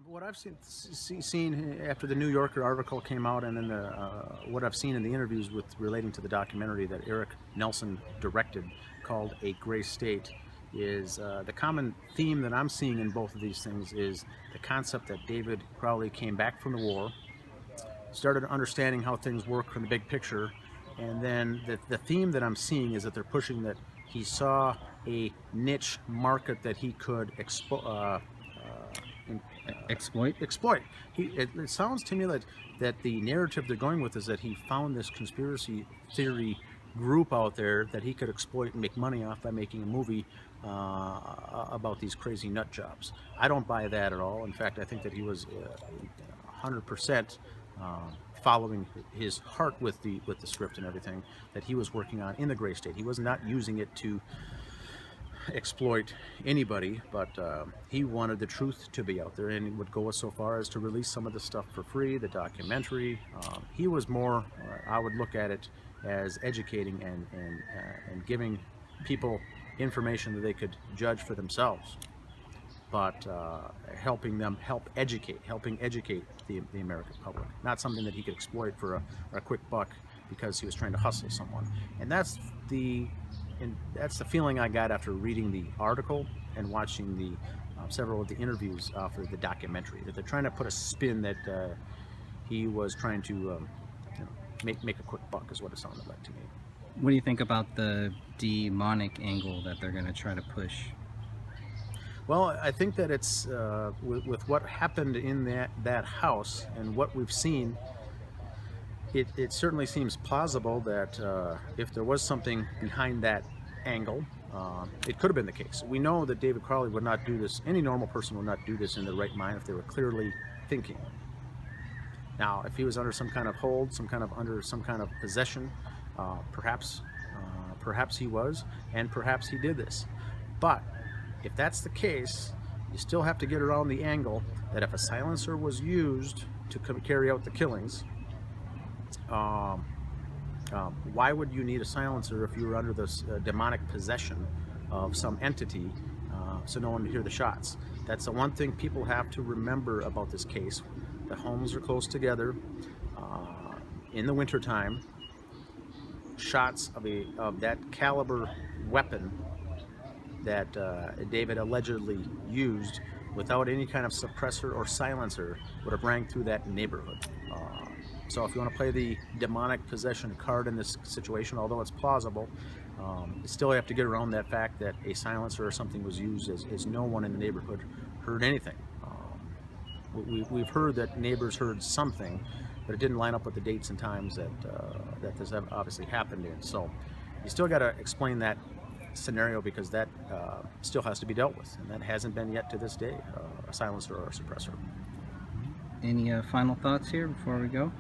What I've seen after the New Yorker article came out, and then what I've seen in the interviews with relating to the documentary that Eric Nelson directed, called A Gray State, is the common theme that I'm seeing in both of these things is the concept that David Crowley came back from the war, started understanding how things work from the big picture, and then the theme that I'm seeing is that they're pushing that he saw a niche market that he could exploit. It sounds to me that the narrative they're going with is that he found this conspiracy theory group out there that he could exploit and make money off by making a movie about these crazy nut jobs. I don't buy that at all. In fact, I think that he was 100% following his heart with the script and everything that he was working on in the Gray State. He was not using it to exploit anybody, but he wanted the truth to be out there, and he would go so far as to release some of the stuff for free, the documentary. He was more, I would look at it as educating and giving people information that they could judge for themselves, but helping educate the American public, not something that he could exploit for a quick buck because he was trying to hustle someone. And that's the feeling I got after reading the article and watching the several of the interviews for the documentary, that they're trying to put a spin that he was trying to make a quick buck, is what it sounded like to me. What do you think about the demonic angle that they're going to try to push? Well, I think that it's with what happened in that house and what we've seen, it certainly seems plausible that if there was something behind that angle, it could have been the case. We know that David Crowley would not do this, any normal person would not do this in their right mind if they were clearly thinking. Now, if he was under some kind of hold, under some kind of possession, perhaps he was, and perhaps he did this. But if that's the case, you still have to get around the angle that if a silencer was used to carry out the killings, why would you need a silencer if you were under this demonic possession of some entity so no one would hear the shots? That's the one thing people have to remember about this case. The homes are close together. In the wintertime, shots of that caliber weapon that David allegedly used without any kind of suppressor or silencer would have rang through that neighborhood. So if you want to play the demonic possession card in this situation, although it's plausible, you still have to get around that fact that a silencer or something was used, as no one in the neighborhood heard anything. We've heard that neighbors heard something, but it didn't line up with the dates and times that this obviously happened in. So you still got to explain that scenario, because that still has to be dealt with, and that hasn't been yet to this day, a silencer or a suppressor. Any final thoughts here before we go?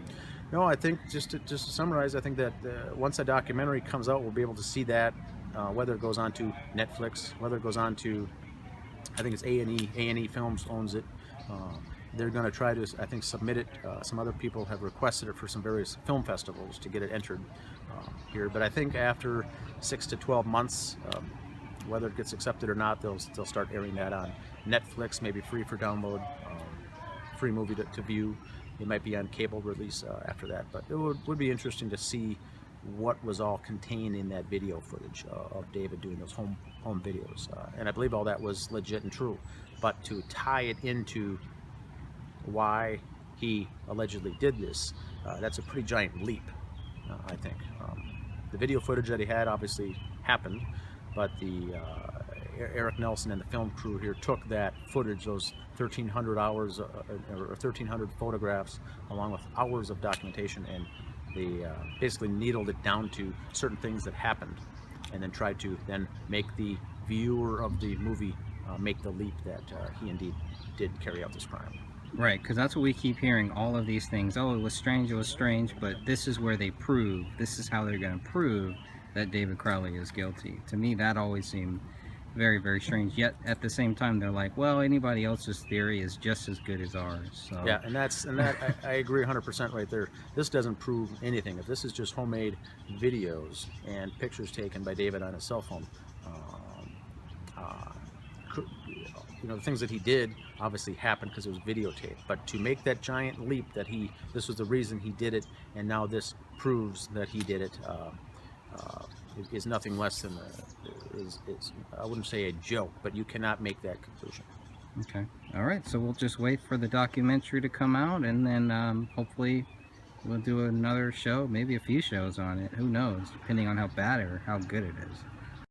No, I think just to summarize, I think that once a documentary comes out, we'll be able to see that, whether it goes on to Netflix, whether it goes on to, I think it's A&E. A&E Films owns it. They're going to try to, I think, submit it. Some other people have requested it for some various film festivals to get it entered here. But I think after 6 to 12 months, whether it gets accepted or not, they'll start airing that on Netflix, maybe free for download, free movie to view. It might be on cable release after that. But it would be interesting to see what was all contained in that video footage of David doing those home videos. And I believe all that was legit and true. But to tie it into why he allegedly did this, that's a pretty giant leap, I think. The video footage that he had obviously happened, but the Eric Nelson and the film crew here took that footage, those 1,300 hours or 1,300 photographs, along with hours of documentation, and they basically needled it down to certain things that happened, and then tried to then make the viewer of the movie make the leap that he indeed did carry out this crime. Right, because that's what we keep hearing, all of these things. Oh, it was strange, but this is where they prove, this is how they're going to prove that David Crowley is guilty. To me, that always seemed very, very strange. Yet, at the same time, they're like, well, anybody else's theory is just as good as ours. So. Yeah, and I agree 100% right there. This doesn't prove anything. If this is just homemade videos and pictures taken by David on his cell phone, you know, the things that he did obviously happened because it was videotaped. But to make that giant leap that this was the reason he did it, and now this proves that he did it, is nothing less than I wouldn't say a joke, but you cannot make that conclusion. Okay. All right. So we'll just wait for the documentary to come out, and then hopefully we'll do another show, maybe a few shows on it. Who knows, depending on how bad or how good it is.